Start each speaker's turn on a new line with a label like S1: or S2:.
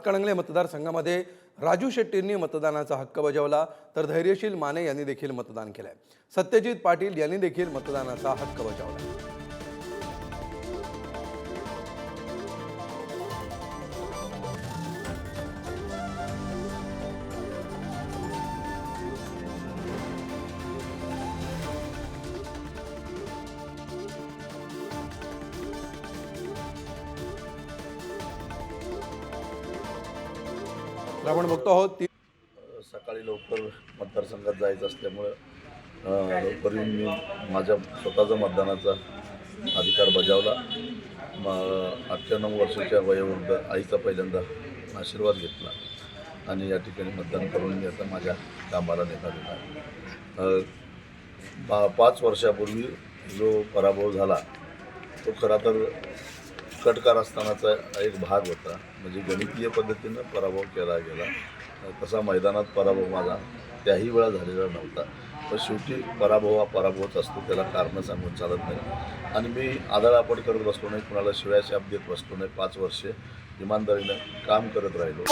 S1: हातकणंगले मतदारसंघामध्ये राजू शेट्टींनी मतदानाचा हक्क बजावला तर धैर्यशील माने यांनी देखील मतदान केलंय। सत्यजित पाटील यांनी देखील मतदानाचा हक्क बजावला। आपण बघतो आहोत
S2: सकाळी लवकर मतदारसंघात जायचं असल्यामुळे लवकर येऊन मी माझ्या स्वतःचा मतदानाचा अधिकार बजावला। 98 वर्षाच्या वयोवृद्ध आईचा पहिल्यांदा आशीर्वाद घेतला आणि या ठिकाणी मतदान करून मी आता माझ्या कामाला निघालेला आहे। 5 वर्षापूर्वी जो पराभव झाला तो खरा तर कट कारस्थानाचा एक भाग होता, म्हणजे गणितीय पद्धतीनं पराभव केला गेला। तसा मैदानात पराभव माझा त्याही वेळा झालेला नव्हता, पण शेवटी पराभव हा पराभवच असतो, त्याला कारणं सांगून चालत नाही। आणि मी आदळआपट करत बसलो नाही, कुणाला शिव्या शाप देत बसलो नाही। 5 वर्षे इमानदारीनं काम करत राहिलो।